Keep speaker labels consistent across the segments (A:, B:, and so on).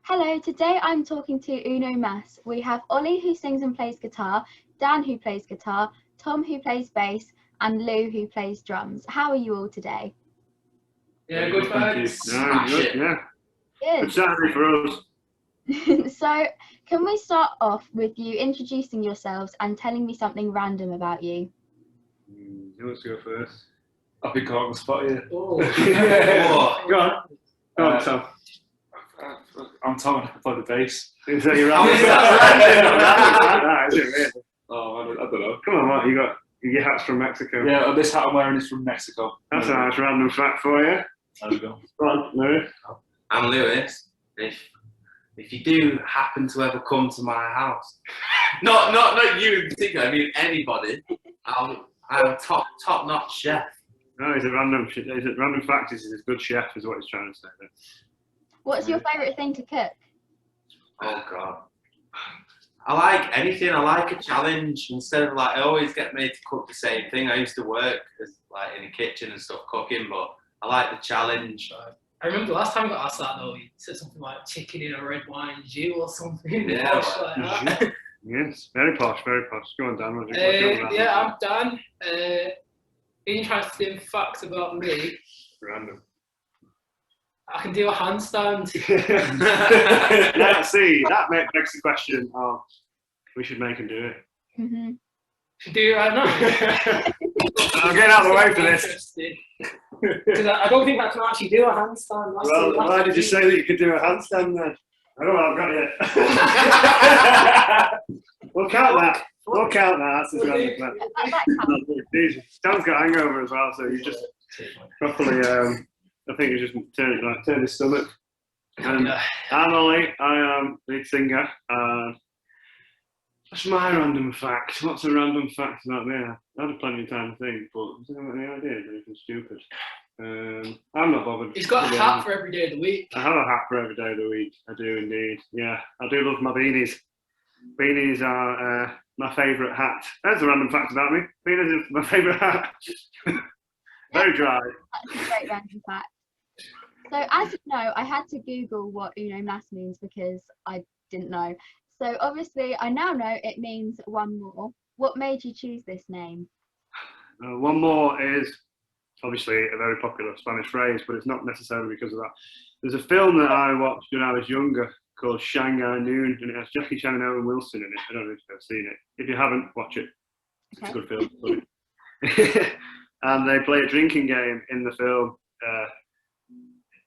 A: Hello, today I'm talking to Uno Mas. We have Ollie who sings and plays guitar, Dan who plays guitar, Tom who plays bass, and Lou who plays drums. How are you all today?
B: Yeah, good, thanks.
C: Good, yeah.
A: Good.
C: Good Saturday for us.
A: So, can we start off with you introducing yourselves and telling me something random about you?
C: Who wants to go first?
B: I've been caught on the spot here.
C: Go on. Go on, Tom.
B: I'm Tom and I play the bass.
C: Is that your random? Is it really?
B: Oh, I don't know.
C: Come on, Mark, you got your hat's from Mexico.
B: Yeah, this hat I'm wearing is from Mexico.
C: That's a nice random fact for you.
B: There we go.
C: Go on, Lewis.
D: I'm Lewis. If you do happen to ever come to my house, not you in particular, I mean anybody, I'm a top-notch chef.
C: No, he's a random fact. He's a good chef, is what he's trying to say there.
A: What's your favourite thing to cook?
D: Oh God. I like anything. I like a challenge. Instead of I always get made to cook the same thing. I used to work as in a kitchen and stuff cooking, but I like the challenge.
E: I remember the last time I got asked that though, you said something like chicken in a red wine jus or something.
D: Yeah,
E: posh like that.
C: Yes, very posh, very posh. Go on, Dan.
E: Yeah, I'm Dan. Interesting facts about me.
C: Random.
E: I can do a handstand.
C: Yeah, see, that begs the question of we should make him do it.
A: Mm-hmm.
E: Should do it right now.
C: I'll get out of the way for this.
E: Because I don't think I can actually do a handstand.
C: Well, why did you say that you could do a handstand then? I don't know, I've got it. We'll count that. We'll count that. That's his random fact. Jesus. Dan's got hangover as well, so you just properly, I think you just turn his stomach. I'm Ollie, I am lead singer. That's my random fact. What's a random fact about me? I had plenty of time to think, but I don't have any ideas, anything stupid. I'm not bothered.
E: He's got a hat for every day of the week.
C: I have a hat for every day of the week. I do indeed. Yeah, I do love my beanies. Beanies are my favourite hat. That's a random fact about me. Beanies is my favourite hat. Very dry.
A: That's a great random fact. So, as you know, I had to Google what Uno Mas means because I didn't know. So, obviously, I now know it means one more. What made you choose this name?
C: One more is obviously a very popular Spanish phrase, but it's not necessarily because of that. There's a film that I watched when I was younger called Shanghai Noon, and it has Jackie Chan and Owen Wilson in it. I don't know if you've ever seen it. If you haven't, watch it. It's a good film. And they play a drinking game in the film.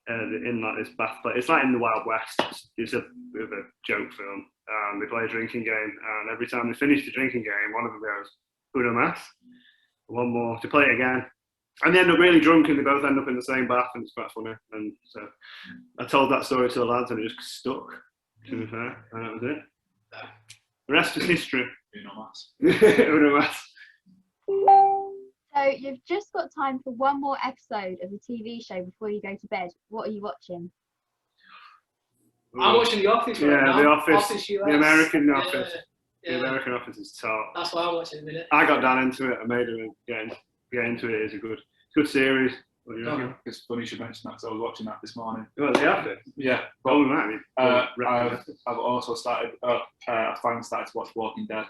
C: In like this bath place. It's like in the Wild West. It's a bit of a joke film. They play a drinking game, and every time they finish the drinking game, one of them goes, Uno Mas. One more to play it again. And they end up really drunk, and they both end up in the same bath, and it's quite funny. And so I told that story to the lads, and it just stuck, to be fair, and that was it. The rest is history.
B: Uno Mas.
C: Uno Mas.
A: So, you've just got time for one more episode of the TV show before you go to bed. What are you watching?
E: I'm watching The Office right now.
C: Yeah, The Office.
E: US.
C: The American Office.
E: Yeah.
C: The American Office is top.
E: That's why I'm watching in a minute.
C: I got down into it. I made him get into it. It's a good series. What do you reckon?
B: It's funny you should mention that because I was watching that this morning.
C: Well, The Office.
B: Yeah.
C: Oh, right.
B: I've also started. I finally started to watch Walking Dead.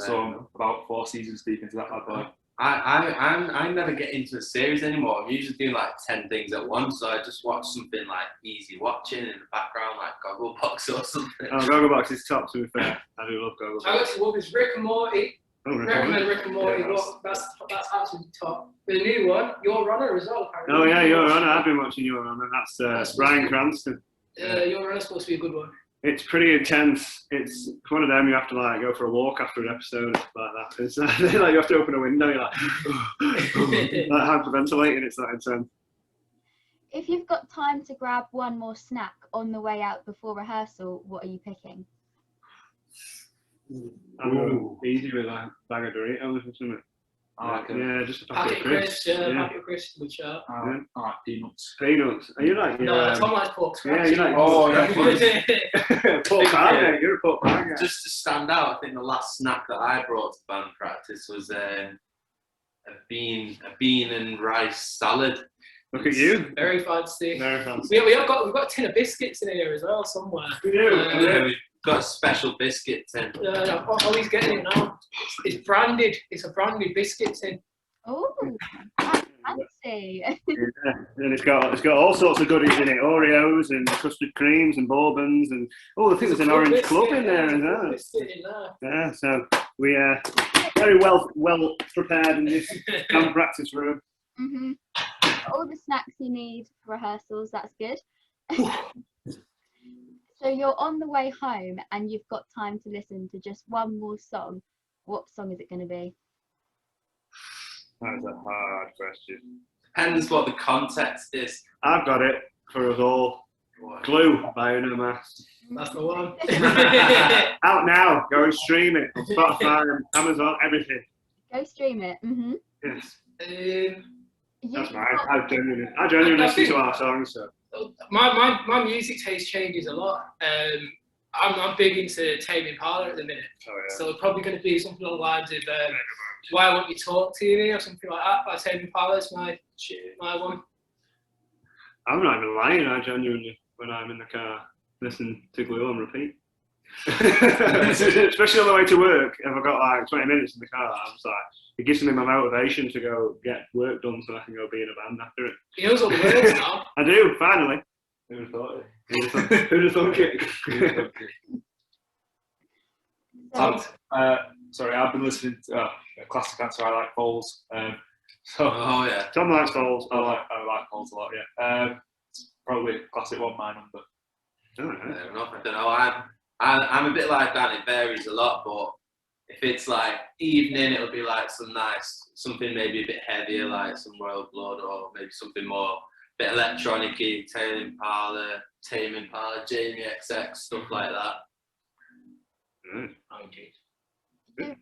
B: So I'm about 4 seasons deep into that bad boy.
D: I never get into a series anymore. I'm usually doing like 10 things at once, so I just watch something like easy watching in the background, like Gogglebox or something.
C: Oh, Gogglebox is top, to be fair. I do love Gogglebox.
E: I got to love this Rick and Morty.
C: Oh,
E: Recommend Rick and Morty.
C: Yeah,
E: That's absolutely top. The new one, Your Runner as well. Apparently.
C: Oh yeah, Your Honor. I've been watching Your Honor. That's Bryan Cranston.
E: Your Runner's supposed to be a good one.
C: It's pretty intense. It's one of them you have to like go for a walk after an episode and stuff like that. It's like you have to open a window. You're like, like hyperventilating. It's that intense.
A: If you've got time to grab one more snack on the way out before rehearsal, what are you picking?
C: I'm going easy with a bag of Doritos or something. Yeah, just a packet of crisps.
E: Packet of crisps, good shout.
B: I like peanuts.
C: Peanuts. Are you like?
E: No, Tom likes pork scratch.
C: Yeah, you like.
B: Oh, yeah.
C: Pork pie. You're a pork pie guy.
D: Just to stand out, I think the last snack that I brought to band practice was a bean and rice salad.
C: Look at you.
E: Very fancy.
C: Very fancy.
E: We've got a tin of biscuits in here as well somewhere.
C: We do.
D: We've got a special biscuit tin.
E: I'm always getting it now. It's branded. It's a branded biscuit tin.
A: Oh, that's fancy.
C: Yeah. And it's got all sorts of goodies in it. Oreos and custard creams and bourbons and I think there's an orange club in there as well.
E: Biscuit in there.
C: Yeah, so we are very well prepared in this camp practice room.
A: All the snacks you need for rehearsals, that's good. So you're on the way home and you've got time to listen to just one more song. What song is it going to be?
C: That's a hard question.
D: Depends what the context is.
C: I've got it for us all. Glue by Uno Mas.
E: That's the one.
C: Out now. Go and stream it on Spotify, Amazon, everything.
A: Go stream it.
C: Yes.
A: You've
C: That's mine.
A: got-
C: I genuinely listen to our songs. So.
E: My music taste changes a lot. I'm big into Tame Impala at the minute, so it's probably going to be something along the lines of "Why Won't You Talk to Me" or something like that. By Tame Impala is my one.
C: I'm not even lying. I genuinely, when I'm in the car, listen to Glue on repeat. Especially on the way to work. If I've got like 20 minutes in the car, I'm just like, it gives me my motivation to go get work done so I can go be in a band after it.
E: He knows all the words now.
C: I do, finally.
B: Who'd have thought it?
C: Who'd have thunk it?
B: Sorry, I've been listening to a classic answer. I like Foals.
D: Oh yeah.
C: Tom likes Foals.
B: I like Foals a lot. Yeah. It's probably classic one my number.
D: Fair enough. I don't know. I'm a bit like that. It varies a lot, but if it's like evening, it'll be like something maybe a bit heavier, like some Royal Blood, or maybe something more bit electronic-y, Tame Impala, Jamie XX, stuff like that.
A: You've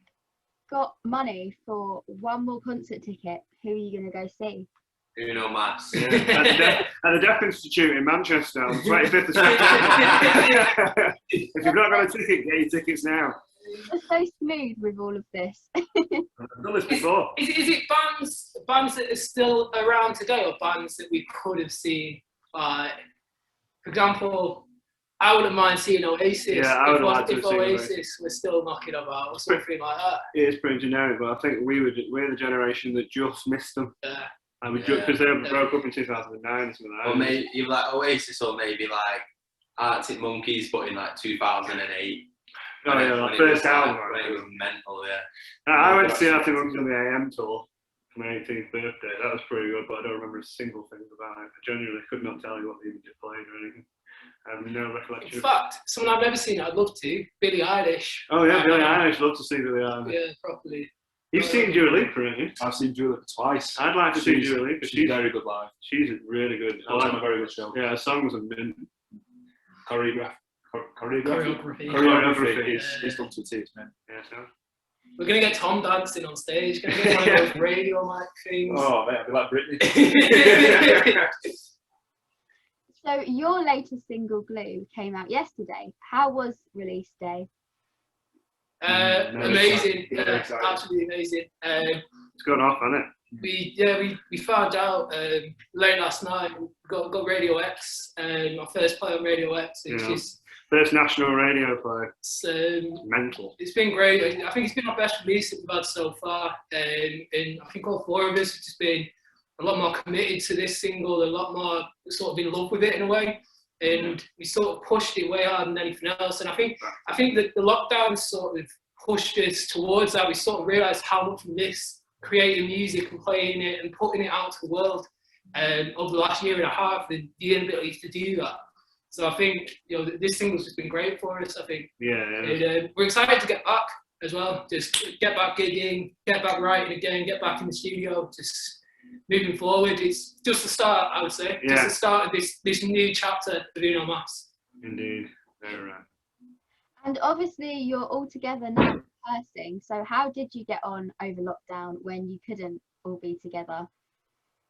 A: got money for one more concert ticket. Who are you going to go see?
D: Uno Mas.
C: At the Deaf Institute in Manchester on the 25th of September. If you've not got a ticket, get your tickets now.
A: You're so smooth with all of this.
C: I've done this before.
E: Is it bands that are still around today, or bands that we could have seen? For example, I wouldn't mind seeing Oasis.
C: Yeah, I would like to
E: if
C: see
E: Oasis were still knocking about or something like that.
C: It is pretty generic, but I think we're the generation that just missed them.
E: Yeah.
C: And because they broke up in 2009 or something like that.
D: Or maybe either like Oasis, or maybe like Arctic Monkeys, but in like 2008.
C: Oh yeah, like first album.
D: When it was mental, yeah.
C: I went to see Arctic Monkeys on the AM tour for my 18th birthday. That was pretty good, but I don't remember a single thing about it. I genuinely could not tell you what they even did playing or anything. I have no recollection.
E: In fact, someone I've never seen, I'd love to, Billie Eilish.
C: Oh yeah, Billie Eilish. Love to see Billie Eilish.
E: Yeah, properly.
C: You've seen Dua Lipa, haven't you?
B: I've seen Dua Lipa twice.
C: I'd like to see Dua Lipa.
B: She's very good live.
C: She's really good.
B: I like a very good show.
C: Yeah, her songs are mint.
B: Choreography
E: Choreography.
B: is done to a T, man.
C: Yeah, so.
E: We're going to get Tom dancing on stage. Going to get one of those radio mic things.
B: Oh, mate, I'd be like Britney.
A: So your latest single, Glue, came out yesterday. How was release day?
E: Amazing.
B: Yeah,
E: Absolutely amazing.
C: It's gone off, hasn't it?
E: We found out late last night. We got Radio X, our first play on Radio X. It's just
C: first national radio play. Mental.
E: It's been great. I think it's been our best release that we've had so far, and I think all four of us have just been a lot more committed to this single, a lot more sort of in love with it in a way, and we sort of pushed it way harder than anything else. And I think that the lockdown sort of pushed us towards that. We sort of realised how much we miss creating music and playing it and putting it out to the world over the last year and a half, the inability to do that. So I think this single's just been great for us. I think.
C: Yeah.
E: And, we're excited to get back as well. Just get back gigging, get back writing again, get back in the studio. Just moving forward. It's just the start, I would say.
C: Yeah.
E: Just the start of this new chapter of Uno Mas.
C: Indeed. Very right.
A: And obviously you're all together now rehearsing. So how did you get on over lockdown when you couldn't all be together?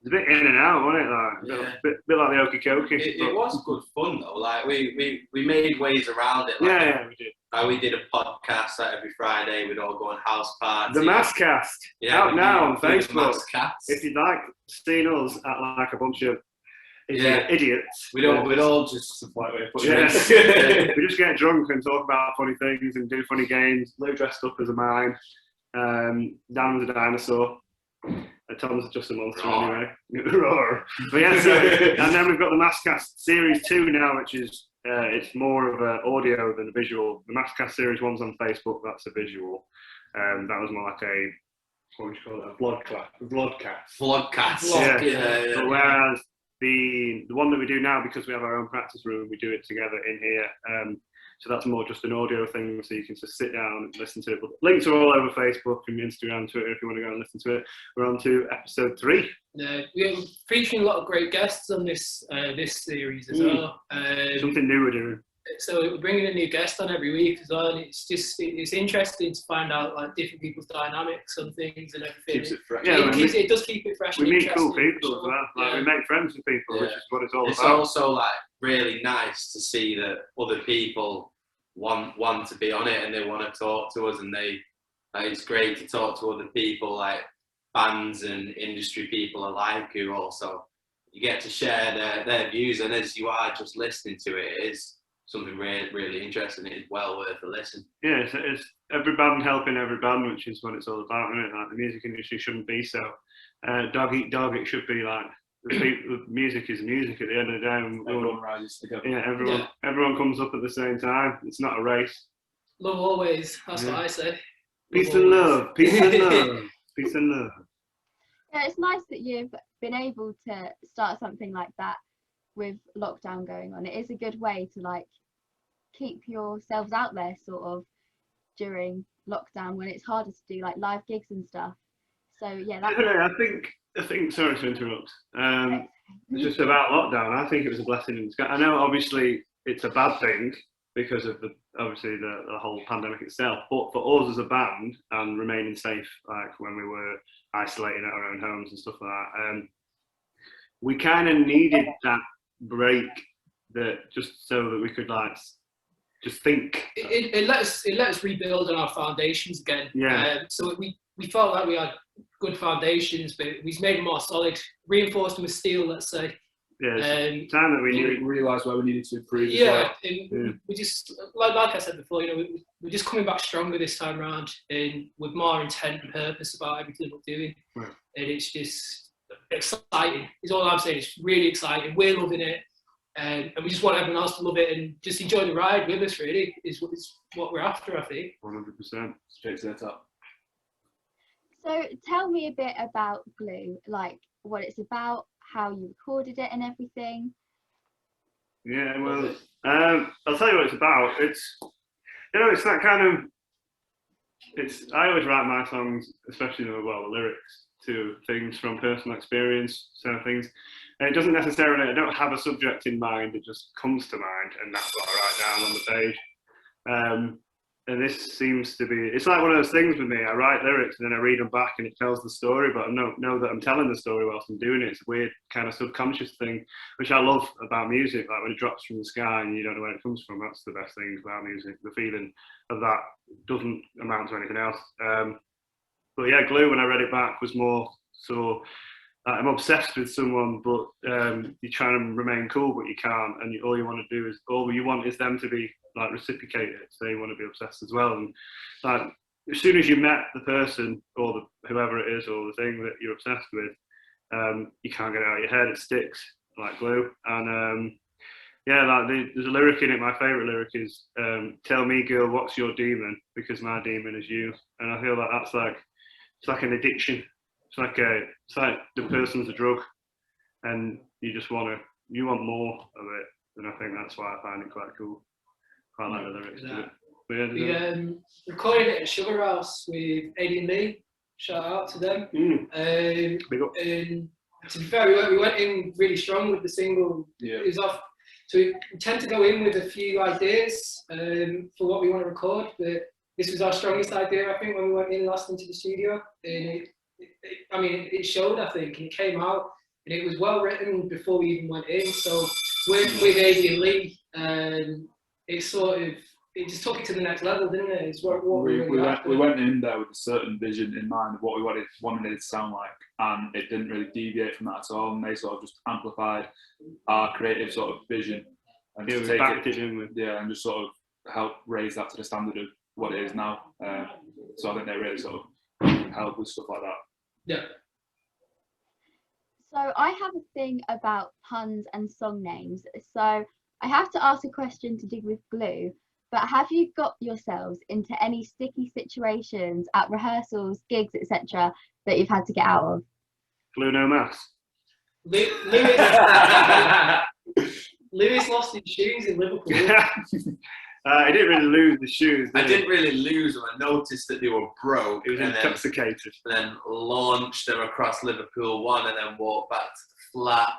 C: It's a bit in and out, wasn't it? Like,
D: Yeah.
C: bit like the Okie Kokie.
D: It was good fun though. Like we made ways around it. Like,
C: Yeah, we did.
D: we did a podcast like every Friday. We'd all go on house parties.
C: The Masscast.
D: Yeah,
C: Out now on Facebook.
D: Masscast.
C: If you'd like seeing us at like a bunch of idiots.
D: We'd all just
C: we just get drunk and talk about funny things and do funny games. Lou dressed up as a mime. Dan was a dinosaur. Tom's just a monster anyway. Roar. But yeah, so, and then we've got the Masscast Series 2 now, which is it's more of an audio than a visual. The Masscast Series 1's on Facebook, that's a visual. That was more like a, what would you call it, a vlogcast.
D: Vlogcast.
C: Yeah. But whereas the one that we do now, because we have our own practice room, we do it together in here. So that's more just an audio thing, so you can just sit down and listen to it. But links are all over Facebook and Instagram, Twitter, if you want to go and listen to it. We're on to episode 3.
E: We're featuring a lot of great guests on this this series as well.
C: Something new we're doing.
E: So we're bringing a new guest on every week as well, and it's interesting to find out like different people's dynamics on things and everything.
B: Keeps it fresh.
C: Yeah,
E: it does keep it fresh.
C: We
E: and
C: meet cool
E: interesting,
C: people as well. Like,
E: yeah.
C: we make friends with people, which is what it's all
D: It's
C: about.
D: also like really nice to see that other people want to be on it and they want to talk to us, and it's great to talk to other people like bands and industry people alike who also you get to share their views, and as you are just listening to it, it is something really, really interesting. It is well worth a listen.
C: Yeah, it's every band helping every band, which is what it's all about, isn't it? Like, the music industry shouldn't be so dog eat dog. It should be like the music is music at the end of the day.
B: Everyone rises together.
C: Yeah, everyone comes up at the same time. It's not a race.
E: Love always. That's what I say.
C: Peace and love. Peace and love. Peace and love.
A: Yeah, it's nice that you've been able to start something like that with lockdown going on. It is a good way to like keep yourselves out there sort of during lockdown when it's harder to do like live gigs and stuff. So yeah,
C: I think sorry to interrupt. Just about lockdown, I think it was a blessing in disguise. I know obviously it's a bad thing because of the whole pandemic itself, but for us as a band and remaining safe, like when we were isolating at our own homes and stuff like that, we kind of needed that break, that just so that we could like just think.
E: It let us rebuild on our foundations again.
C: Yeah.
E: So we felt like we had good foundations, but we made them more solid, reinforced them with steel, let's say.
C: Yeah, time that we
B: realised where we needed to improve.
E: Yeah, we just like I said before, we're just coming back stronger this time around, and with more intent and purpose about everything we're doing.
C: Right.
E: And it's just exciting. Is all I'm saying. It's really exciting. We're loving it, and we just want everyone else to love it and just enjoy the ride with us. Really, is what we're after, I think.
C: 100%.
B: Straight to the top.
A: So tell me a bit about Glue, like what it's about, how you recorded it and everything.
C: Yeah, well, I'll tell you what it's about. It's that kind of, I always write my songs, especially the lyrics, to things from personal experience, so things. And it doesn't necessarily, I don't have a subject in mind, it just comes to mind, and that's what I write down on the page. And this seems to be, it's like one of those things with me. I write lyrics and then I read them back and it tells the story, but I know that I'm telling the story whilst I'm doing it. It's a weird kind of subconscious thing, which I love about music. Like when it drops from the sky and you don't know where it comes from, that's the best thing about music. The feeling of that doesn't amount to anything else. But yeah, Glue, when I read it back, was more so, I'm obsessed with someone, but you're trying to remain cool, but you can't. And all you want is them to be like reciprocate it, so you want to be obsessed as well. And like as soon as you met the person or whoever it is or the thing that you're obsessed with, you can't get it out of your head. It sticks like glue. And there's a lyric in it. My favorite lyric is "Tell me, girl, what's your demon? Because my demon is you." And I feel like that's like it's like an addiction. It's like the person's a drug, and you want more of it. And I think that's why I find it quite cool. Quite like the lyrics to it. But yeah,
E: we recorded it at Sugar House with Eddie and Lee. Shout out to them.
C: Big up.
E: And to be fair, we went in really strong with the single.
B: Yeah.
E: It was off. So we tend to go in with a few ideas for what we want to record, but this was our strongest idea, I think, when we went in last into the studio. And it showed, I think, and it came out, and it was well written before we even went in. So with Eddie and Lee, it's sort of it just took it to the next level, didn't it? It's what
B: we went in there with a certain vision in mind of what we wanted it to sound like, and it didn't really deviate from that at all. And they sort of just amplified our creative sort of vision and just take it, and just sort of help raise that to the standard of what it is now. So I think they really sort of help with stuff like that.
E: Yeah.
A: So I have a thing about puns and song names. So I have to ask a question to do with glue. But have you got yourselves into any sticky situations at rehearsals, gigs, etc., that you've had to get out of?
C: Glue no mass.
E: Lewis lost his shoes in Liverpool.
C: He didn't really lose the shoes.
D: I didn't really lose them. I noticed that they were broke.
C: He was intoxicated.
D: Then launched them across Liverpool 1 and then walked back to the flat,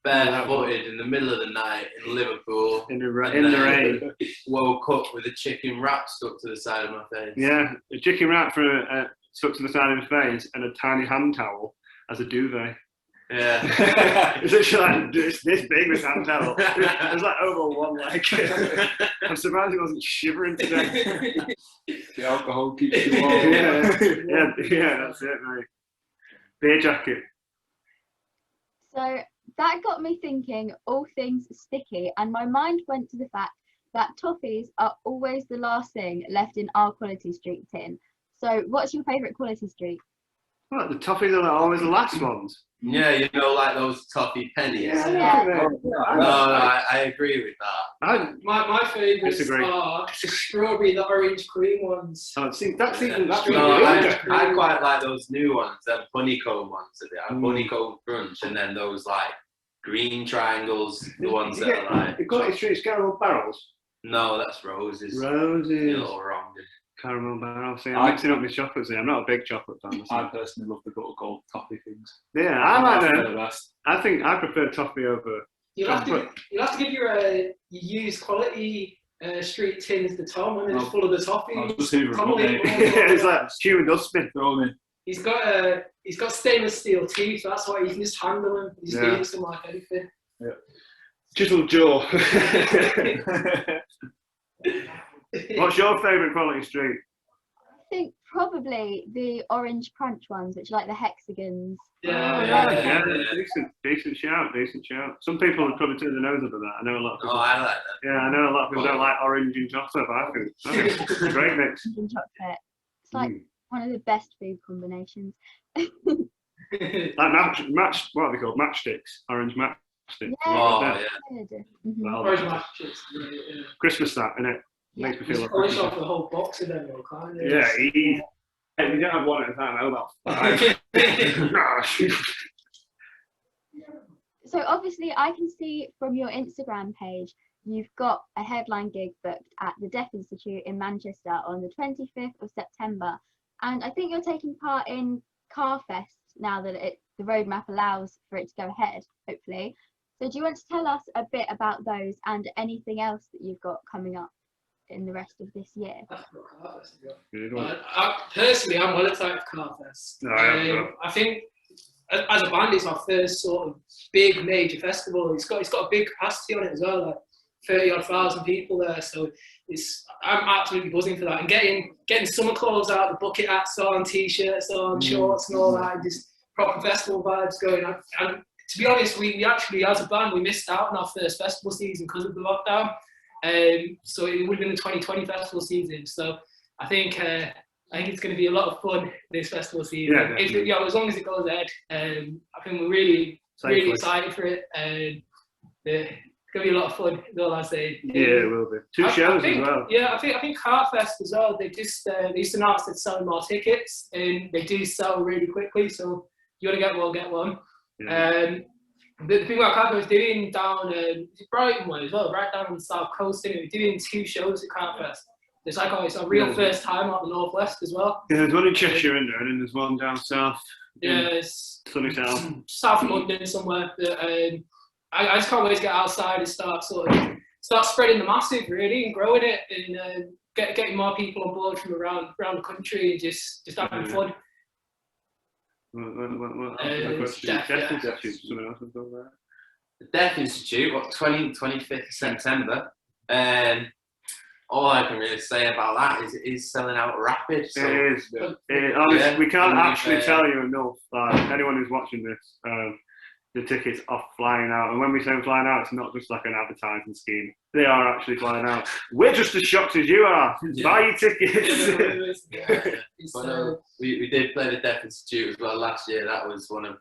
D: barefooted in the middle of the night in Liverpool.
C: In the rain.
D: Woke up with a chicken wrap stuck to the side of my face.
C: Yeah, a chicken wrap stuck to the side of his face and a tiny hand towel as a duvet.
D: Yeah.
C: It's literally like this big, this hand towel. It was like over one leg. I'm surprised he wasn't shivering to death.
B: The alcohol keeps you warm.
C: Yeah, that's it, mate. Beer jacket.
A: So that got me thinking all things sticky, and my mind went to the fact that toffees are always the last thing left in our Quality Street tin. So what's your favourite Quality Street?
C: Well, the toffees are always the last ones.
D: Yeah, you know, like those toffee pennies.
A: Yeah.
D: I agree with that.
E: My favourites are the strawberry, the orange cream ones.
C: Oh, see, that's even
D: I quite like those new ones, them honeycomb ones that they have, honeycomb crunch, and then those like green triangles, the ones that are like.
C: The Quality Street's caramel barrels.
D: No, that's roses.
C: Roses.
D: You're a little wrong.
C: Caramel barrel. See, I'm mixing up my chocolates here. I'm not a big chocolate fan.
B: I personally love the little gold toffee things.
C: Yeah, I like them.
B: The best.
C: I think I prefer toffee over.
E: You'll have to give your used Quality Street tins to Tom, and it's full of the toffee.
C: It's like human dustbin.
E: He's got stainless steel teeth, so that's why you can just handle them. You just use them like anything.
B: Yeah.
C: Chisel jaw. What's your favourite Quality Street?
A: I think probably the orange crunch ones, which are like the hexagons.
E: Yeah.
C: Decent shout. Some people would probably turn their nose up at that. I know a lot of people.
D: Oh, I like that.
C: Yeah, I know a lot of people don't like orange and chocolate, but I think it's a great mix.
A: And chocolate. It's like one of the best food combinations.
C: Like match, what are they called? Matchsticks. Orange matchsticks.
A: Yeah.
D: Oh, yeah.
A: Mm-hmm.
E: Orange matchsticks. Yeah.
C: Christmas that, innit?
A: Yeah.
C: Makes me feel like
E: Polish off the whole box of them, though, can't you?
C: yeah, easy. Hey, you don't have one at a time, how about five?
A: So obviously I can see from your Instagram page you've got a headline gig booked at the Deaf Institute in Manchester on the 25th of September, and I think you're taking part in Carfest now that the roadmap allows for it to go ahead, hopefully. So do you want to tell us a bit about those and anything else that you've got coming up in the rest of this year?
E: Personally, I'm well excited for Carfest. I think as a band, it's our first sort of big major festival. It's got a big capacity on it as well, like 30,000 people there. So I'm absolutely buzzing for that. And getting summer clothes out, the bucket hats on, t-shirts on, shorts and all that, and just proper festival vibes going on. And to be honest, we actually, as a band, we missed out on our first festival season because of the lockdown. So it would have been the 2020 festival season. So I think it's going to be a lot of fun this festival season.
C: Yeah,
E: as long as it goes ahead. I think we're really excited for it. It's going to be a lot of fun. Is all I say.
C: Yeah, it will be. Two shows as well.
E: Yeah, I think Carfest as well. They just announced they're selling more tickets, and they do sell really quickly. So you want to get one, get one. Yeah. The thing about Carfest is doing down Brighton way as well, right down on the south coast. We're doing 2 shows at Carfest. It's like it's a real first time out the northwest as well. Yeah,
C: there's one in Cheshire in there, and then there's one down south.
E: Yeah, it's
C: sunny south.
E: South London somewhere. I just can't wait to get outside and start spreading the massive really and growing it and getting more people on board from around the country and just having fun.
D: The Deaf Institute, 25th of September. all I can really say about that is it is selling out rapid. So,
C: it is.
B: Yeah.
C: Honestly, we can't
D: And,
C: actually tell you enough. Like, anyone who's watching this, the tickets are flying out. And when we say flying out, it's not just like an advertising scheme. They are actually flying out. We're just as shocked as you are.
D: Yeah.
C: Buy your tickets.
D: But, we did play the Deaf Institute as well last year. That was one of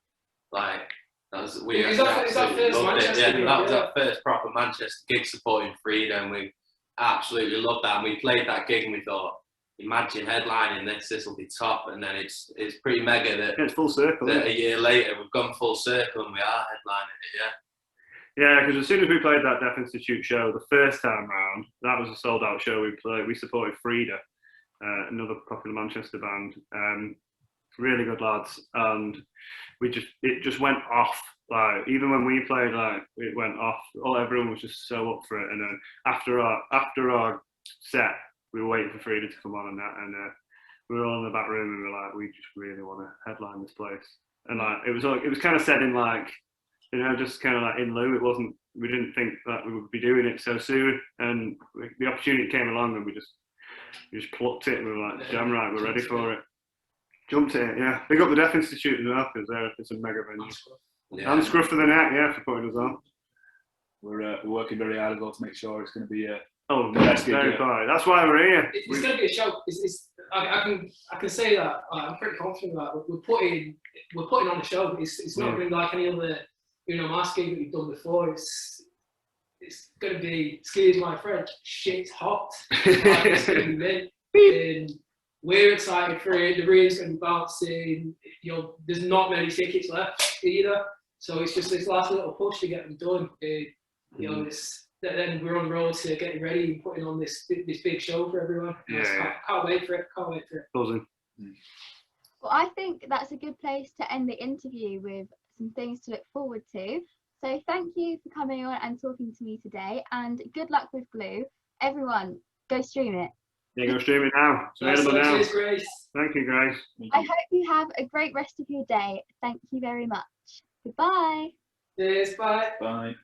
D: we
E: Is that
D: absolutely
E: first
D: loved it.
E: Manchester gig?
D: That was
E: Yeah.
D: our first proper Manchester gig supporting Freedom. We absolutely loved that. And we played that gig and we thought, imagine headlining this will be top. And then it's pretty mega that,
C: It's full circle.
D: that a year later we've gone full circle and we are headlining it.
C: Yeah, because as soon as we played that Deaf Institute show the first time round, that was a sold out show. We supported Frida, another popular Manchester band. Really good lads, and it just went off. Like, even when we played, like, it went off. Everyone was just so up for it. And then after our set, we were waiting for Frida to come on and that, and we were all in the back room and we were like, we just really want to headline this place. And like, it was kind of said in, like, you know, just kind of like in lieu. It wasn't. We didn't think that we would be doing it so soon, and the opportunity came along, and we just plucked it. And we were like, damn right, we're ready for it. Jumped at it, yeah. Big up the Deaf Institute as well, because it's a mega venue.
D: Yeah.
C: And Scruff of the Neck, yeah, for putting us on.
B: We're working very hard as well to make sure it's going to be
C: Oh,
B: That's good,
C: very
B: yeah.
C: fine. That's why we're here.
E: It's going to be a show. I can say that I'm pretty confident that we're putting on a show. It's not going to be like any other mask gig that we've done before. It's going to be, excuse my French, shit hot. It's going to be mint. And we're excited for it. The arena's going to be bouncing. There's not many tickets left either. So it's just this last little push to get them done. Then we're on the road to getting ready and putting on this big show for everyone.
C: Yeah.
E: Can't wait for it.
C: Buzzing.
A: Well, I think that's a good place to end the interview with some things to look forward to. So thank you for coming on and talking to me today, and good luck with Glue. Everyone, go stream it.
C: Yeah, go stream it now. It's available now.
E: Cheers, Grace.
C: Thank you, Grace.
A: I hope you have a great rest of your day. Thank you very much. Goodbye.
E: Cheers, bye.
B: Bye.